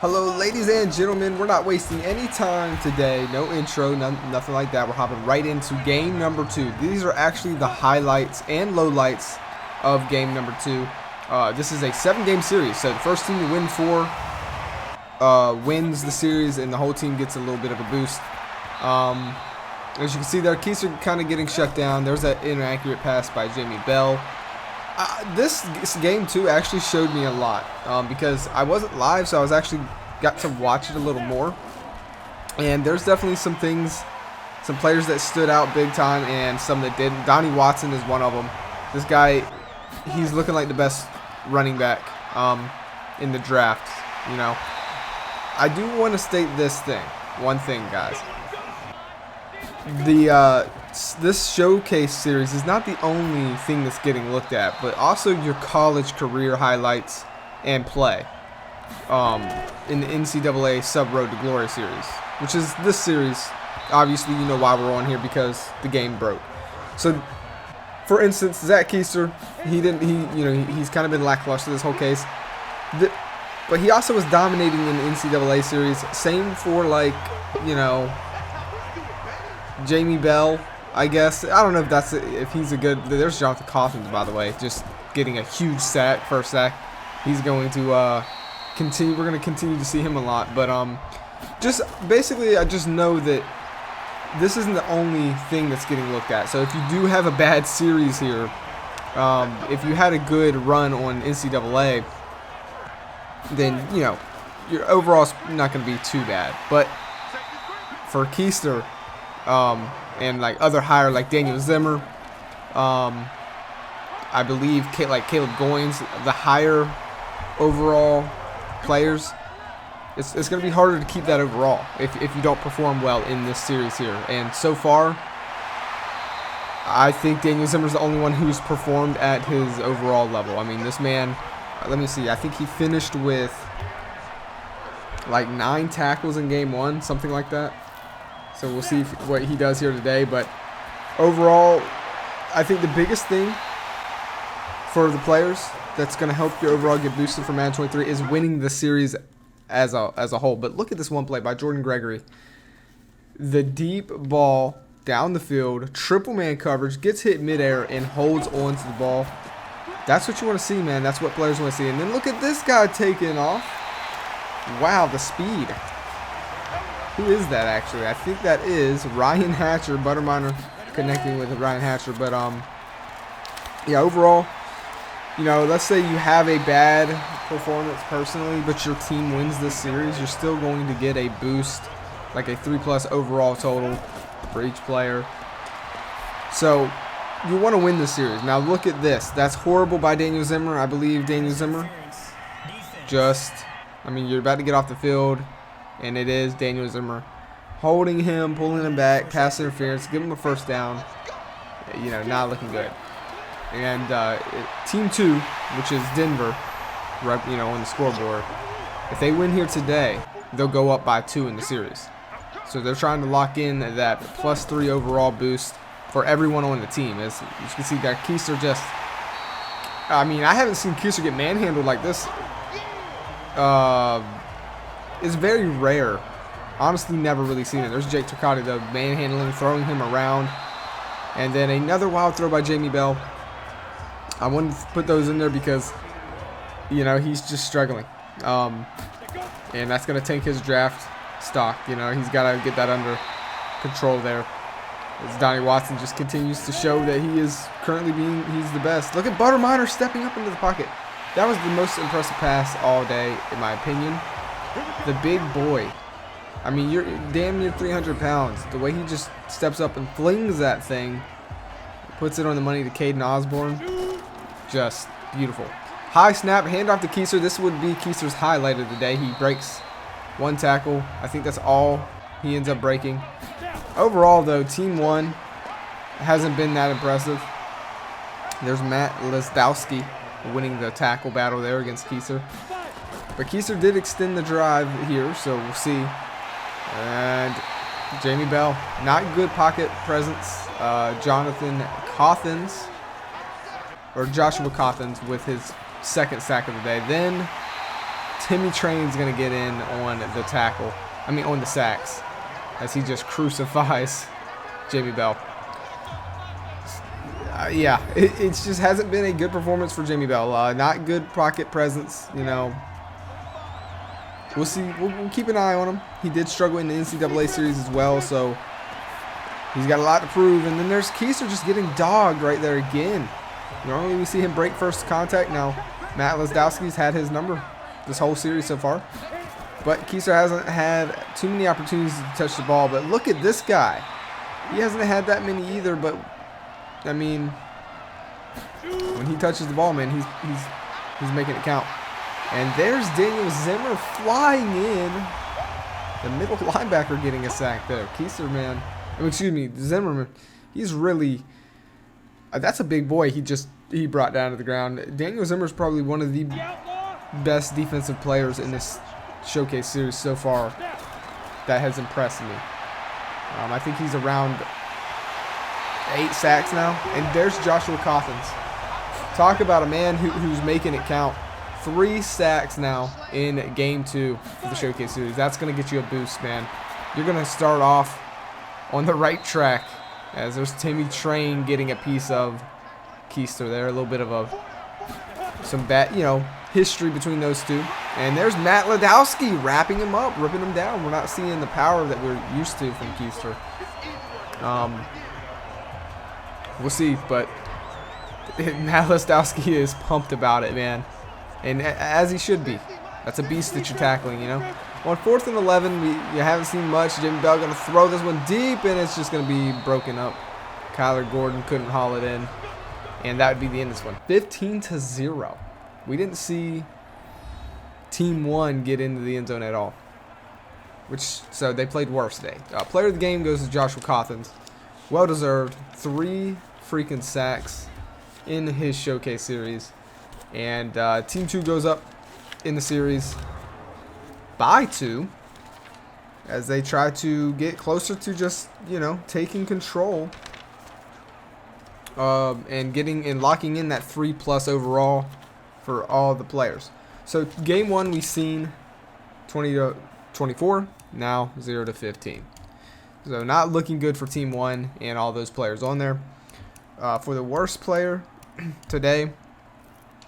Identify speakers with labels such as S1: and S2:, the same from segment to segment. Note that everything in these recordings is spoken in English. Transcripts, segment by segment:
S1: Hello, ladies and gentlemen. We're not wasting any time today. No intro, nothing like that. We're hopping right into game number 2. These are actually the highlights and lowlights of game number 2. This is a 7-game series, so the first team to win 4 wins the series, and the whole team gets a little bit of a boost. As you can see there, Keiser kind of getting shut down. There's that inaccurate pass by Jamie Bell. This game too actually showed me a lot because I wasn't live, so I was actually got to watch it a little more. And there's definitely some players that stood out big time, and some that didn't. Donnie Watson is one of them. This guy, he's looking like the best running back in the draft. You know, I do want to state one thing, guys. This showcase series is not the only thing that's getting looked at, but also your college career highlights and play in the NCAA Sub Road to Glory series, which is this series. Obviously, you know why we're on here, because the game broke. So, for instance, Zach Keiser, he's kind of been lackluster this whole case, but he also was dominating in the NCAA series. Same for Jamie Bell, I guess. I don't know if he's a good. There's Jonathan Cothins, by the way, just getting a huge first sack. He's going to continue. We're going to continue to see him a lot, but just basically, I just know that this isn't the only thing that's getting looked at. So if you do have a bad series here, if you had a good run on NCAA, then your overall's not going to be too bad. But for Keister, and other higher, like Daniel Zimmer, I believe Caleb Goins, the higher overall players, it's going to be harder to keep that overall if you don't perform well in this series here. And so far, I think Daniel Zimmer's the only one who's performed at his overall level. I mean, this man, let me see, I think he finished with 9 tackles in game 1, something like that. So we'll see what he does here today. But overall, I think the biggest thing for the players that's going to help your overall get boosted for Madden 23 is winning the series as a whole. But look at this one play by Jordan Gregory. The deep ball down the field, triple man coverage, gets hit midair and holds on to the ball. That's what you want to see, man. That's what players want to see. And then look at this guy taking off. Wow, the speed. Who is that, actually? I think that is Ryan Hatcher. Butterminer connecting with Ryan Hatcher. But, yeah, overall, let's say you have a bad performance personally, but your team wins this series, you're still going to get a boost, like a 3+ overall total for each player. So, you want to win this series. Now, look at this. That's horrible by Daniel Zimmer. I believe Daniel Zimmer you're about to get off the field. And it is Daniel Zimmer holding him, pulling him back, pass interference, give him a first down. Not looking good. And Team 2, which is Denver, on the scoreboard, if they win here today, they'll go up by 2 in the series. So they're trying to lock in that +3 overall boost for everyone on the team. As you can see there, Keiser I haven't seen Keiser get manhandled like this. It's very rare. Honestly, never really seen it. There's Jake Turcotte, though, manhandling, throwing him around. And then another wild throw by Jamie Bell. I wanted to put those in there because, he's just struggling. And that's going to tank his draft stock. He's got to get that under control there. As Donnie Watson just continues to show that he is currently he's the best. Look at Butterminer stepping up into the pocket. That was the most impressive pass all day, in my opinion. The big boy. You're damn near 300 pounds. The way he just steps up and flings that thing, puts it on the money to Caden Osborne. Just beautiful. High snap, handoff to Keiser. This would be Keiser's highlight of the day. He breaks 1 tackle. I think that's all he ends up breaking. Overall, though, Team 1 hasn't been that impressive. There's Matt Lesdowski winning the tackle battle there against Keiser. But Keiser did extend the drive here, so we'll see. And Jamie Bell, not good pocket presence. Joshua Cothins with his second sack of the day. Then Timmy Train's going to get in on the tackle. I mean, on the sacks. As he just crucifies Jamie Bell. Yeah, it just hasn't been a good performance for Jamie Bell. Not good pocket presence, you know. We'll see. We'll keep an eye on him. He did struggle in the NCAA series as well, so he's got a lot to prove. And then there's Keister just getting dogged right there again. Normally we see him break first contact. Now, Matt Lesdowski's had his number this whole series so far. But Keister hasn't had too many opportunities to touch the ball. But look at this guy. He hasn't had that many either, but, I mean, when he touches the ball, man, he's making it count. And there's Daniel Zimmer flying in. The middle linebacker getting a sack there. Keister, man. I mean, excuse me, Zimmerman. He's really... that's a big boy he brought down to the ground. Daniel Zimmer is probably one of the best defensive players in this showcase series so far that has impressed me. I think he's around 8 sacks now. And there's Joshua Cothins. Talk about a man who's making it count. 3 sacks now in game 2 of the showcase series. That's going to get you a boost, man. You're going to start off on the right track, as there's Timmy Train getting a piece of Keister there. A little bit of some bad, you know, history between those two. And there's Matt Ladowski wrapping him up, ripping him down. We're not seeing the power that we're used to from Keister. We'll see, but Matt Ladowski is pumped about it, man. And as he should be. That's a beast that you're tackling, you know. On 4th and 11, you haven't seen much. Jamie Bell going to throw this one deep, and it's just going to be broken up. Kyler Gordon couldn't haul it in. And that would be the end of this one. 15-0. We didn't see Team 1 get into the end zone at all. So they played worse today. Player of the game goes to Joshua Cothins. Well-deserved. 3 freaking sacks in his showcase series. And Team 2 goes up in the series by 2 as they try to get closer to just, you know, taking control and locking in that 3+ overall for all the players. So game 1 we've seen 20-24, now 0-15. So not looking good for Team 1 and all those players on there. For the worst player today,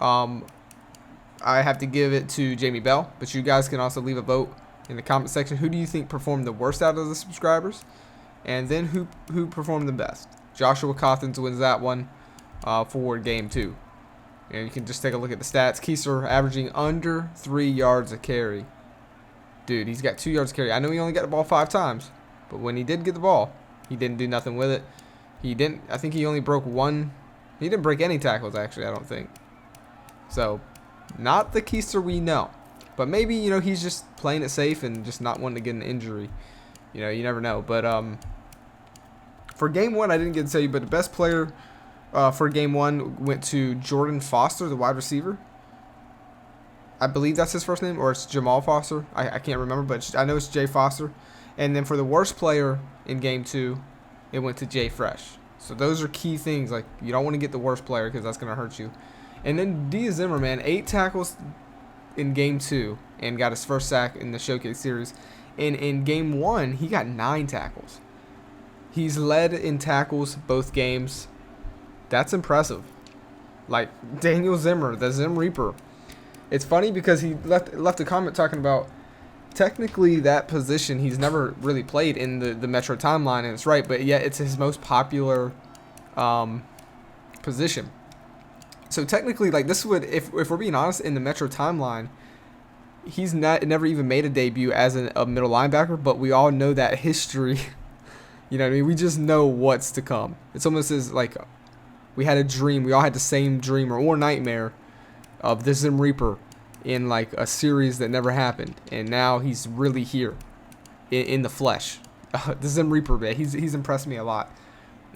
S1: I have to give it to Jamie Bell, but you guys can also leave a vote in the comment section. Who do you think performed the worst out of the subscribers? And then who performed the best? Joshua Cothins wins that one for game 2. And you can just take a look at the stats. Keister averaging under 3 yards a carry. Dude, he's got 2 yards a carry. I know he only got the ball 5 times, but when he did get the ball, he didn't do nothing with it. I think he only broke 1. He didn't break any tackles, actually, I don't think. So, not the Keister we know. But maybe, you know, he's just playing it safe and just not wanting to get an injury. You know, you never know. But for game 1, I didn't get to tell you, but the best player for game 1 went to Jordan Foster, the wide receiver. I believe that's his first name, or it's Jamal Foster. I can't remember, but I know it's Jay Foster. And then for the worst player in game 2, it went to Jay Fresh. So those are key things. Like, you don't want to get the worst player because that's going to hurt you. And then Dia Zimmer, man, 8 tackles in game 2 and got his first sack in the showcase series. And in game 1, he got 9 tackles. He's led in tackles both games. That's impressive. Like Daniel Zimmer, the Zim Reaper. It's funny because he left a comment talking about technically that position he's never really played in the Metro timeline, and it's right, but yet it's his most popular position. So technically, like, this would, if we're being honest, in the Metro timeline, he's never even made a debut as a middle linebacker, but we all know that history. You know what I mean? We just know what's to come. It's almost as like we had a dream. We all had the same dream or nightmare of the Zim Reaper in like a series that never happened, and now he's really here in the flesh. The Zim Reaper, man, he's impressed me a lot.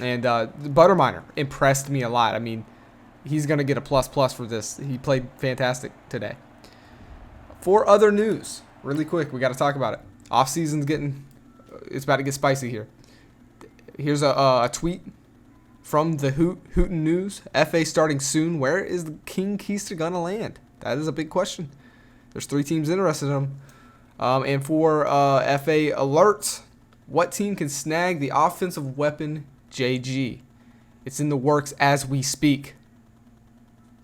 S1: And Butterminer impressed me a lot. I mean, he's going to get a plus for this. He played fantastic today. For other news, really quick, we got to talk about it. Off-season's it's about to get spicy here. Here's a tweet from the Hooten News. FA starting soon. Where is the King Keister going to land? That is a big question. There's 3 teams interested in him. And for FA alerts, what team can snag the offensive weapon JG? It's in the works as we speak.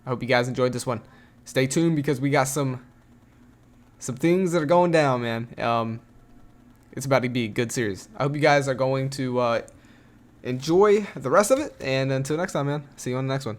S1: I hope you guys enjoyed this one. Stay tuned because we got some things that are going down, man. It's about to be a good series. I hope you guys are going to enjoy the rest of it. And until next time, man. See you on the next one.